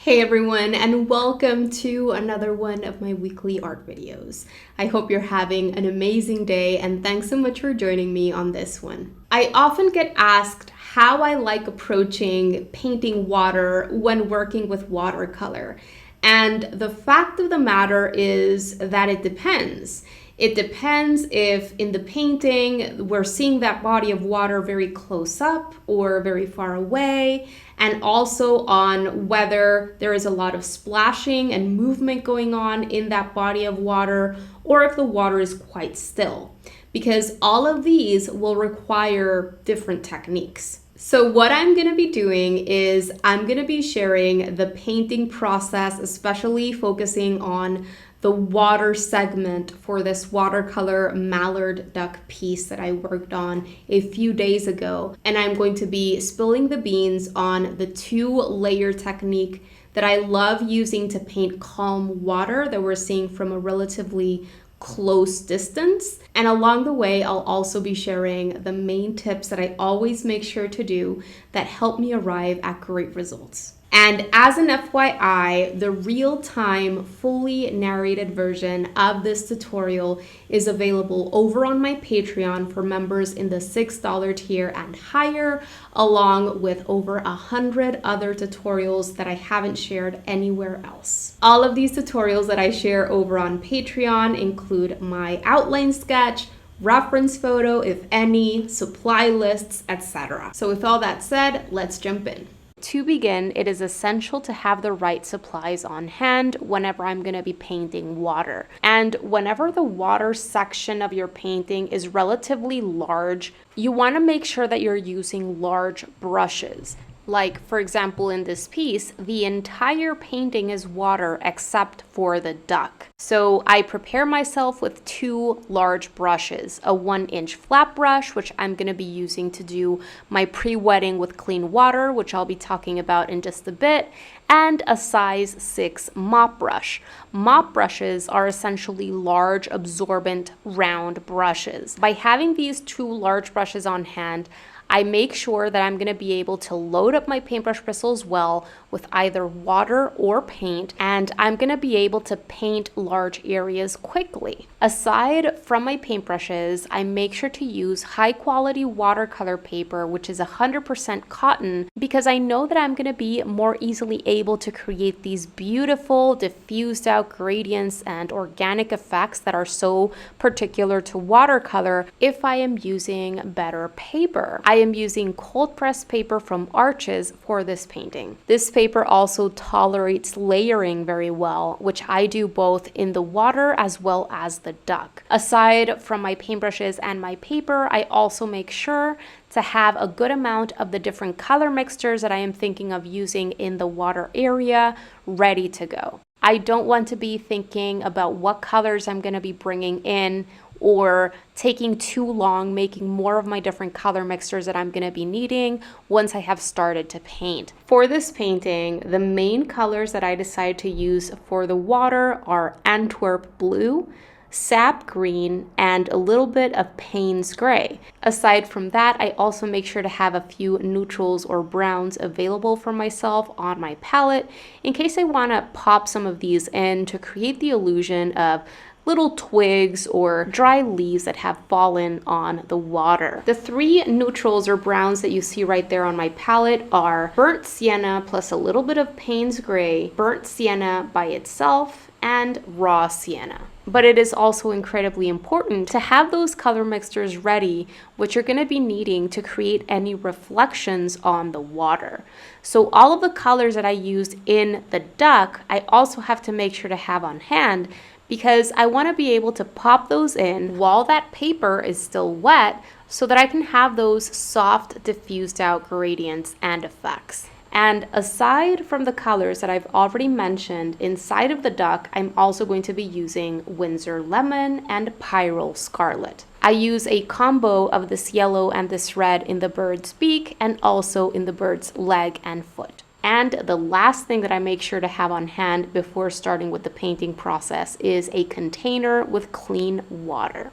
Hey everyone, and welcome to another one of my weekly art videos. I hope you're having an amazing day, and thanks so much for joining me on this one. I often get asked how I like approaching painting water when working with watercolor. And the fact of the matter is that it depends. It depends if in the painting we're seeing that body of water very close up or very far away, and also on whether there is a lot of splashing and movement going on in that body of water or if the water is quite still, because all of these will require different techniques. So what I'm going to be doing is I'm going to be sharing the painting process, especially focusing on the water segment for this watercolor mallard duck piece that I worked on a few days ago. And I'm going to be spilling the beans on the 2-layer technique that I love using to paint calm water that we're seeing from a relatively close distance. And along the way, I'll also be sharing the main tips that I always make sure to do that help me arrive at great results. And as an FYI, the real-time, fully narrated version of this tutorial is available over on my Patreon for members in the $6 tier and higher, along with over 100 other tutorials that I haven't shared anywhere else. All of these tutorials that I share over on Patreon include my outline sketch, reference photo, if any, supply lists, etc. So with all that said, let's jump in. To begin, it is essential to have the right supplies on hand whenever I'm going to be painting water. And whenever the water section of your painting is relatively large, you want to make sure that you're using large brushes. Like, for example, in this piece, the entire painting is water except for the duck. So I prepare myself with 2 large brushes, a 1-inch flat brush, which I'm going to be using to do my pre-wetting with clean water, which I'll be talking about in just a bit, and a size 6 mop brush. Mop brushes are essentially large, absorbent, round brushes. By having these 2 large brushes on hand, I make sure that I'm going to be able to load up my paintbrush bristles well with either water or paint, and I'm going to be able to paint large areas quickly. Aside from my paintbrushes, I make sure to use high quality watercolor paper, which is 100% cotton, because I know that I'm going to be more easily able to create these beautiful diffused out gradients and organic effects that are so particular to watercolor if I am using better paper. I am using cold pressed paper from Arches for this painting. This paper also tolerates layering very well, which I do both in the water as well as the duck. Aside from my paintbrushes and my paper, I also make sure to have a good amount of the different color mixtures that I am thinking of using in the water area ready to go. I don't want to be thinking about what colors I'm going to be bringing in or taking too long making more of my different color mixtures that I'm going to be needing once I have started to paint. For this painting, the main colors that I decided to use for the water are Antwerp blue, sap green, and a little bit of Payne's gray. Aside from that, I also make sure to have a few neutrals or browns available for myself on my palette in case I want to pop some of these in to create the illusion of little twigs or dry leaves that have fallen on the water. The 3 neutrals or browns that you see right there on my palette are burnt sienna plus a little bit of Payne's gray, burnt sienna by itself, and raw sienna. But it is also incredibly important to have those color mixtures ready, which you're going to be needing to create any reflections on the water. So all of the colors that I used in the duck, I also have to make sure to have on hand because I want to be able to pop those in while that paper is still wet so that I can have those soft diffused out gradients and effects. And aside from the colors that I've already mentioned inside of the duck, I'm also going to be using Winsor Lemon and Pyrrol Scarlet. I use a combo of this yellow and this red in the bird's beak and also in the bird's leg and foot. And the last thing that I make sure to have on hand before starting with the painting process is a container with clean water.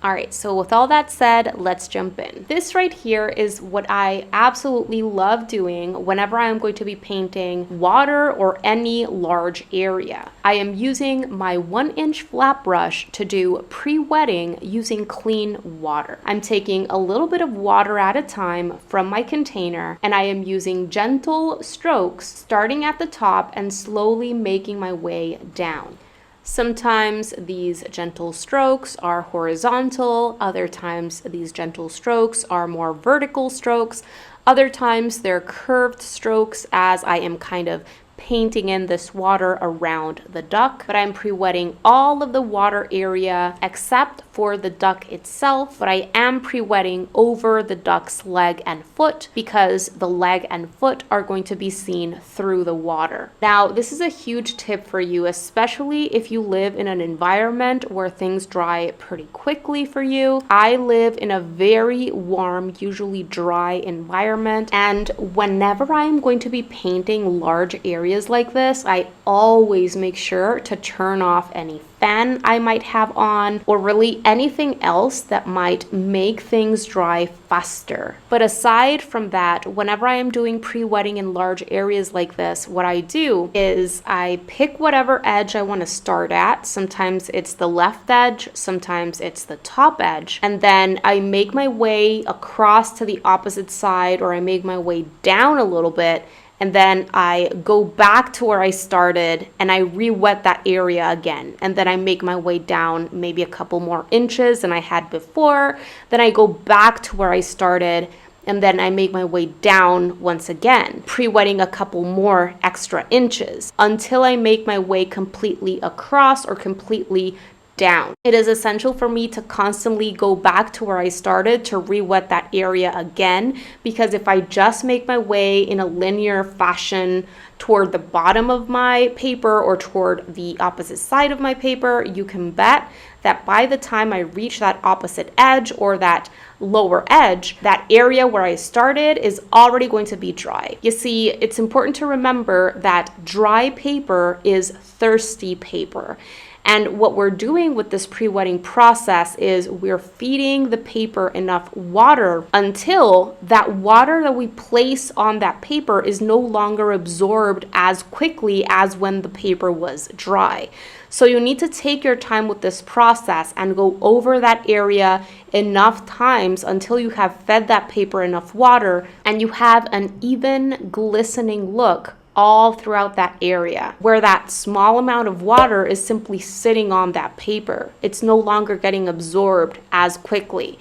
All right, so with all that said, let's jump in. This right here is what I absolutely love doing whenever I'm going to be painting water or any large area. I am using my 1-inch flat brush to do pre-wetting using clean water. I'm taking a little bit of water at a time from my container, and I am using gentle strokes starting at the top and slowly making my way down. Sometimes these gentle strokes are horizontal, other times these gentle strokes are more vertical strokes, other times they're curved strokes as I am kind of painting in this water around the duck, but I'm pre-wetting all of the water area except for the duck itself, but I am pre-wetting over the duck's leg and foot because the leg and foot are going to be seen through the water. Now, this is a huge tip for you, especially if you live in an environment where things dry pretty quickly for you. I live in a very warm, usually dry environment, and whenever I'm going to be painting large areas like this, I always make sure to turn off any fan I might have on or really anything else that might make things dry faster. But aside from that, whenever I am doing pre-wetting in large areas like this, what I do is I pick whatever edge I want to start at. Sometimes it's the left edge, sometimes it's the top edge, and then I make my way across to the opposite side, or I make my way down a little bit, and then I go back to where I started and I re-wet that area again. And then I make my way down maybe a couple more inches than I had before. Then I go back to where I started and then I make my way down once again, pre-wetting a couple more extra inches until I make my way completely across or completely down. It is essential for me to constantly go back to where I started to re-wet that area again, because if I just make my way in a linear fashion toward the bottom of my paper or toward the opposite side of my paper, you can bet that by the time I reach that opposite edge or that lower edge, that area where I started is already going to be dry. You see, it's important to remember that dry paper is thirsty paper. And what we're doing with this pre-wetting process is we're feeding the paper enough water until that water that we place on that paper is no longer absorbed as quickly as when the paper was dry. So you need to take your time with this process and go over that area enough times until you have fed that paper enough water and you have an even glistening look all throughout that area, where that small amount of water is simply sitting on that paper. It's no longer getting absorbed as quickly.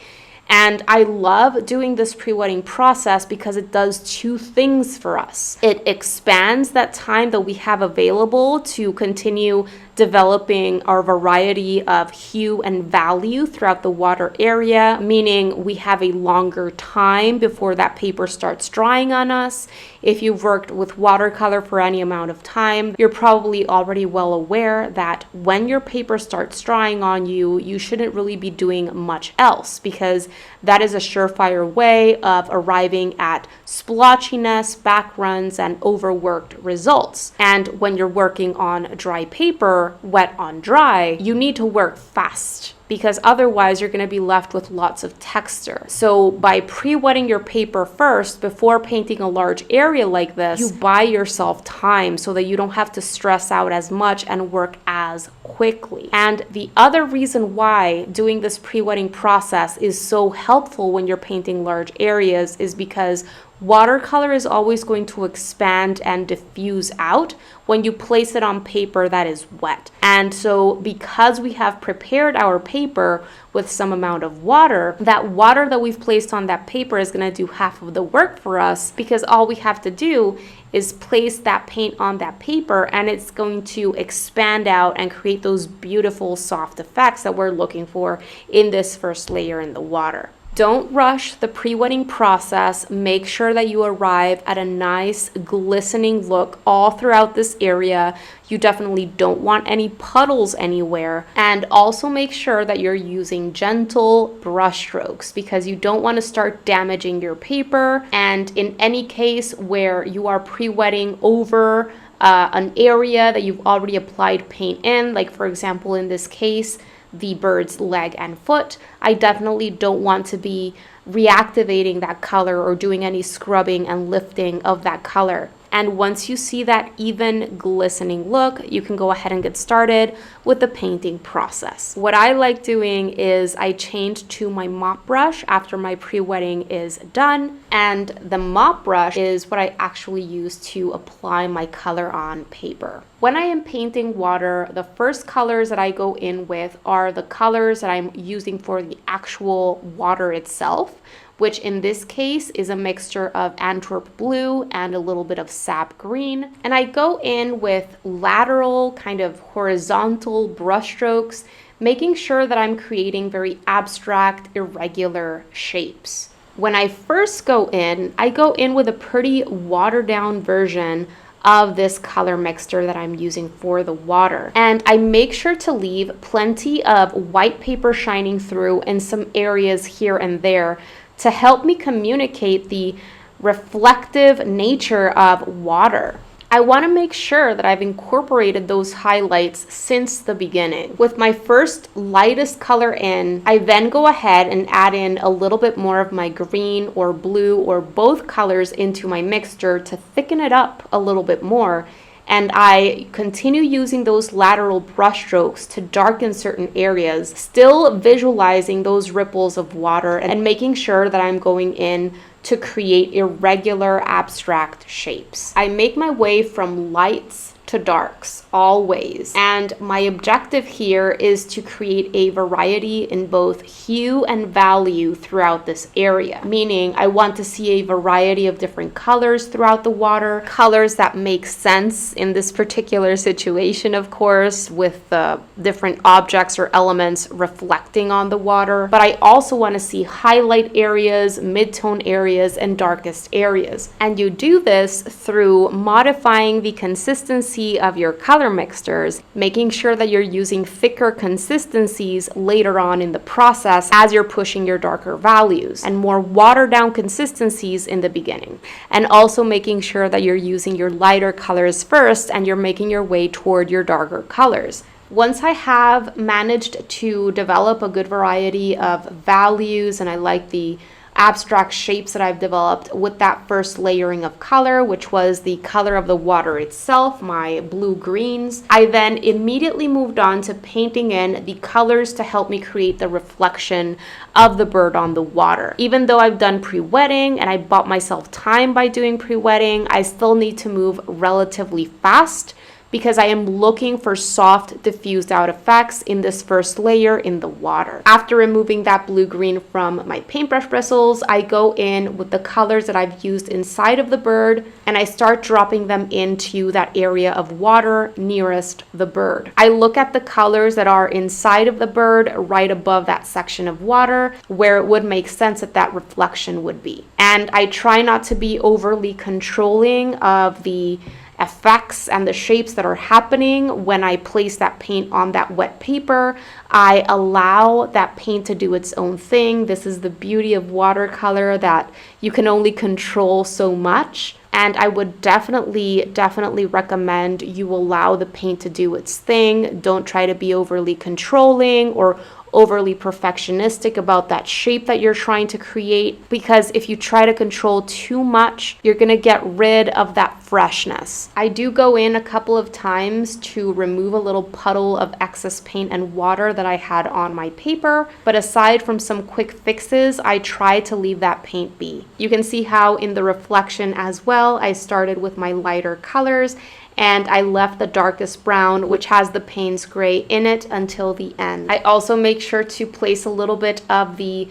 And I love doing this pre-wetting process because it does two things for us. It expands that time that we have available to continue developing our variety of hue and value throughout the water area, meaning we have a longer time before that paper starts drying on us. If you've worked with watercolor for any amount of time, you're probably already well aware that when your paper starts drying on you, you shouldn't really be doing much else, because that is a surefire way of arriving at splotchiness, backruns, and overworked results. And when you're working on dry paper, wet on dry, you need to work fast, because otherwise you're going to be left with lots of texture. So by pre-wetting your paper first before painting a large area like this, you buy yourself time so that you don't have to stress out as much and work as quickly. And the other reason why doing this pre-wetting process is so helpful when you're painting large areas is because watercolor is always going to expand and diffuse out when you place it on paper that is wet. And so because we have prepared our paper with some amount of water, that water that we've placed on that paper is going to do half of the work for us, because all we have to do is place that paint on that paper and it's going to expand out and create those beautiful soft effects that we're looking for in this first layer in the water. Don't rush the pre-wetting process. Make sure that you arrive at a nice glistening look all throughout this area. You definitely don't want any puddles anywhere. And also make sure that you're using gentle brush strokes, because you don't want to start damaging your paper. And in any case where you are pre-wetting over an area that you've already applied paint in, like for example in this case, the bird's leg and foot. I definitely don't want to be reactivating that color or doing any scrubbing and lifting of that color. And once you see that even glistening look, you can go ahead and get started with the painting process. What I like doing is I change to my mop brush after my pre-wetting is done. And the mop brush is what I actually use to apply my color on paper. When I am painting water, the first colors that I go in with are the colors that I'm using for the actual water itself, which in this case is a mixture of Antwerp blue and a little bit of sap green. And I go in with lateral, kind of horizontal brush strokes, making sure that I'm creating very abstract, irregular shapes. When I first go in, I go in with a pretty watered down version of this color mixture that I'm using for the water. And I make sure to leave plenty of white paper shining through in some areas here and there to help me communicate the reflective nature of water. I want to make sure that I've incorporated those highlights since the beginning. With my first lightest color in, I then go ahead and add in a little bit more of my green or blue or both colors into my mixture to thicken it up a little bit more. And I continue using those lateral brush strokes to darken certain areas, still visualizing those ripples of water and making sure that I'm going in to create irregular abstract shapes. I make my way from lights to darks always, and my objective here is to create a variety in both hue and value throughout this area, meaning I want to see a variety of different colors throughout the water, colors that make sense in this particular situation, of course, with the different objects or elements reflecting on the water. But I also want to see highlight areas, mid-tone areas, and darkest areas. And you do this through modifying the consistency of your color mixtures, making sure that you're using thicker consistencies later on in the process as you're pushing your darker values, and more watered down consistencies in the beginning. And also making sure that you're using your lighter colors first and you're making your way toward your darker colors. Once I have managed to develop a good variety of values, and I like the abstract shapes that I've developed with that first layering of color, which was the color of the water itself, my blue-greens, I then immediately moved on to painting in the colors to help me create the reflection of the bird on the water. Even though I've done pre-wetting and I bought myself time by doing pre-wetting, I still need to move relatively fast because I am looking for soft diffused out effects in this first layer in the water. After removing that blue-green from my paintbrush bristles, I go in with the colors that I've used inside of the bird and I start dropping them into that area of water nearest the bird. I look at the colors that are inside of the bird right above that section of water where it would make sense that that reflection would be. And I try not to be overly controlling of the effects and the shapes that are happening when I place that paint on that wet paper. I allow that paint to do its own thing. This is the beauty of watercolor, that you can only control so much. And I would definitely recommend you allow the paint to do its thing. Don't try to be overly controlling or overly perfectionistic about that shape that you're trying to create, because if you try to control too much, you're gonna get rid of that freshness. I do go in a couple of times to remove a little puddle of excess paint and water that I had on my paper, but aside from some quick fixes, I try to leave that paint be. You can see how in the reflection as well, I started with my lighter colors and I left the darkest brown, which has the Payne's gray in it, until the end. I also make sure to place a little bit of the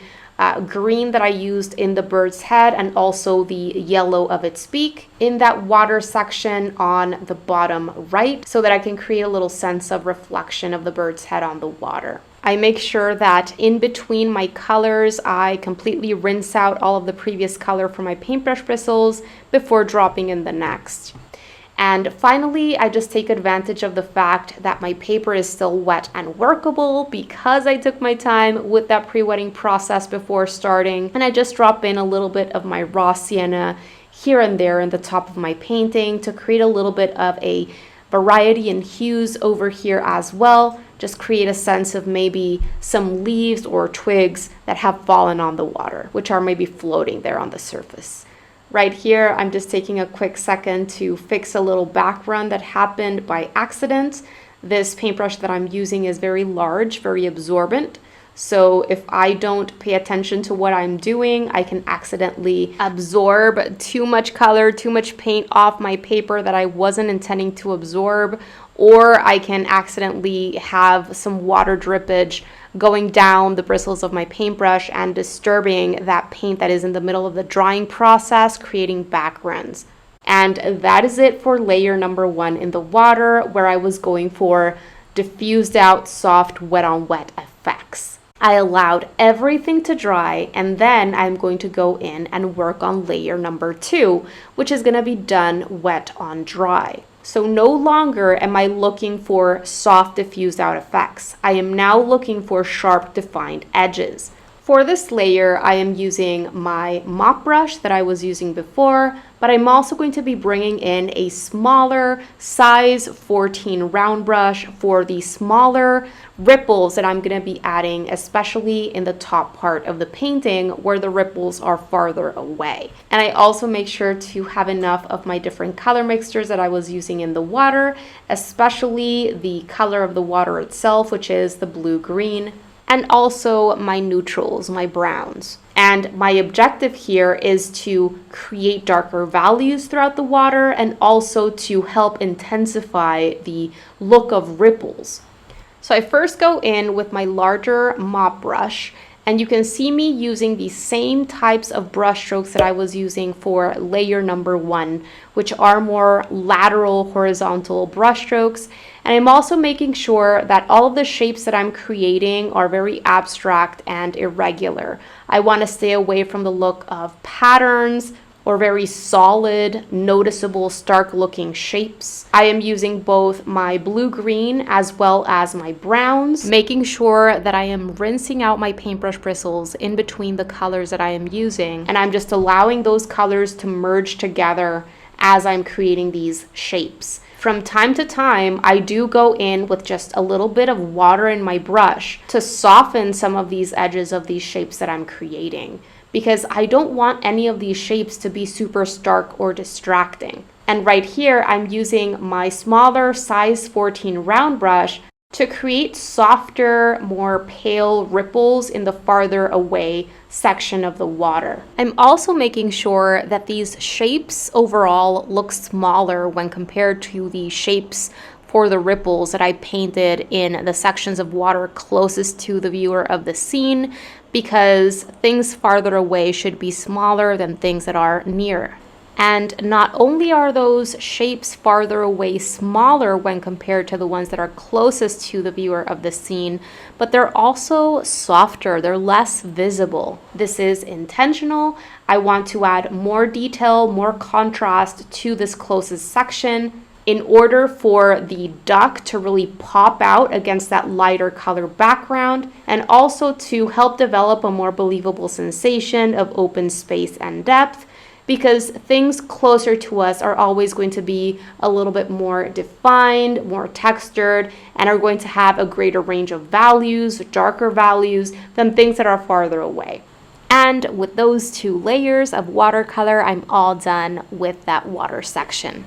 green that I used in the bird's head and also the yellow of its beak in that water section on the bottom right, so that I can create a little sense of reflection of the bird's head on the water. I make sure that in between my colors, I completely rinse out all of the previous color from my paintbrush bristles before dropping in the next. And finally, I just take advantage of the fact that my paper is still wet and workable because I took my time with that pre-wetting process before starting. And I just drop in a little bit of my raw sienna here and there in the top of my painting to create a little bit of a variety in hues over here as well, just create a sense of maybe some leaves or twigs that have fallen on the water, which are maybe floating there on the surface. Right here, I'm just taking a quick second to fix a little background that happened by accident. This paintbrush that I'm using is very large, very absorbent. So if I don't pay attention to what I'm doing, I can accidentally absorb too much color, too much paint off my paper that I wasn't intending to absorb, or I can accidentally have some water drippage going down the bristles of my paintbrush and disturbing that paint that is in the middle of the drying process, creating backgrounds. And that is it for layer number 1 in the water, where I was going for diffused out, soft, wet on wet effects. I allowed everything to dry, and then I'm going to go in and work on layer number 2, which is going to be done wet on dry. So no longer am I looking for soft diffused out effects. I am now looking for sharp defined edges. For this layer, I am using my mop brush that I was using before, but I'm also going to be bringing in a smaller size 14 round brush for the smaller ripples that I'm going to be adding, especially in the top part of the painting where the ripples are farther away. And I also make sure to have enough of my different color mixtures that I was using in the water, especially the color of the water itself, which is the blue-green, and also my neutrals, my browns. And my objective here is to create darker values throughout the water and also to help intensify the look of ripples. So I first go in with my larger mop brush, and you can see me using the same types of brush strokes that I was using for layer number 1, which are more lateral, horizontal brush strokes. And I'm also making sure that all of the shapes that I'm creating are very abstract and irregular. I want to stay away from the look of patterns or very solid, noticeable, stark-looking shapes. I am using both my blue-green as well as my browns, making sure that I am rinsing out my paintbrush bristles in between the colors that I am using, and I'm just allowing those colors to merge together as I'm creating these shapes. From time to time, I do go in with just a little bit of water in my brush to soften some of these edges of these shapes that I'm creating, because I don't want any of these shapes to be super stark or distracting. And right here, I'm using my smaller size 14 round brush to create softer, more pale ripples in the farther away section of the water. I'm also making sure that these shapes overall look smaller when compared to the shapes for the ripples that I painted in the sections of water closest to the viewer of the scene, because things farther away should be smaller than things that are near. And not only are those shapes farther away smaller when compared to the ones that are closest to the viewer of the scene, but they're also softer, they're less visible. This is intentional. I want to add more detail, more contrast to this closest section in order for the duck to really pop out against that lighter color background, and also to help develop a more believable sensation of open space and depth, because things closer to us are always going to be a little bit more defined, more textured, and are going to have a greater range of values, darker values, than things that are farther away. And with those 2 layers of watercolor, I'm all done with that water section.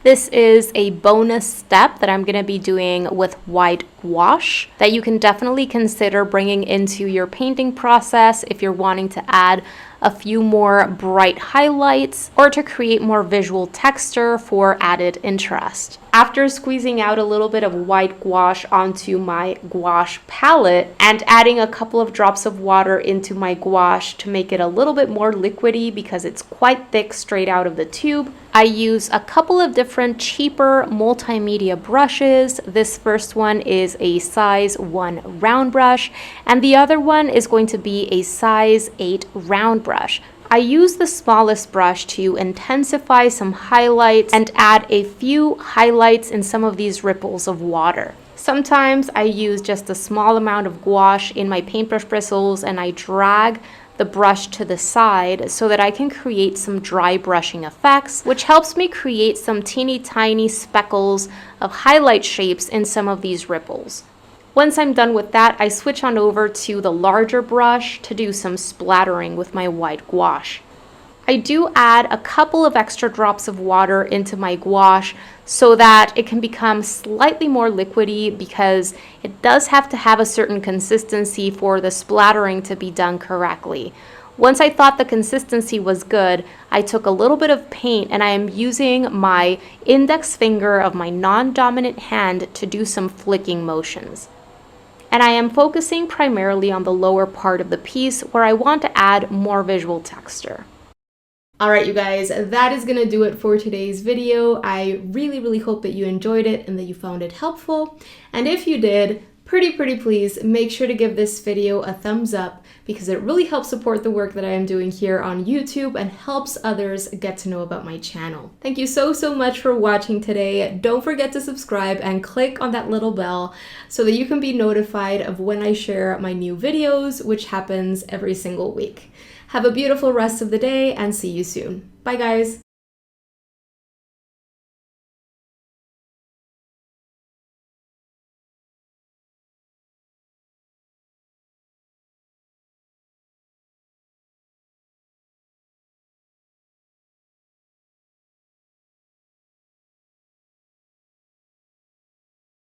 This is a bonus step that I'm going to be doing with white gouache that you can definitely consider bringing into your painting process if you're wanting to add a few more bright highlights or to create more visual texture for added interest. After squeezing out a little bit of white gouache onto my gouache palette and adding a couple of drops of water into my gouache to make it a little bit more liquidy because it's quite thick straight out of the tube, I use a couple of different cheaper multimedia brushes. This first one is a size 1 round brush, and the other one is going to be a size 8 round brush. I use the smallest brush to intensify some highlights and add a few highlights in some of these ripples of water. Sometimes I use just a small amount of gouache in my paintbrush bristles and I drag the brush to the side so that I can create some dry brushing effects, which helps me create some teeny tiny speckles of highlight shapes in some of these ripples. Once I'm done with that, I switch on over to the larger brush to do some splattering with my white gouache. I do add a couple of extra drops of water into my gouache so that it can become slightly more liquidy, because it does have to have a certain consistency for the splattering to be done correctly. Once I thought the consistency was good, I took a little bit of paint and I am using my index finger of my non-dominant hand to do some flicking motions. And I am focusing primarily on the lower part of the piece where I want to add more visual texture. Alright, you guys, that is going to do it for today's video. I really hope that you enjoyed it and that you found it helpful. And if you did, pretty please make sure to give this video a thumbs up, because it really helps support the work that I am doing here on YouTube and helps others get to know about my channel. Thank you so much for watching today. Don't forget to subscribe and click on that little bell so that you can be notified of when I share my new videos, which happens every single week. Have a beautiful rest of the day and see you soon. Bye guys!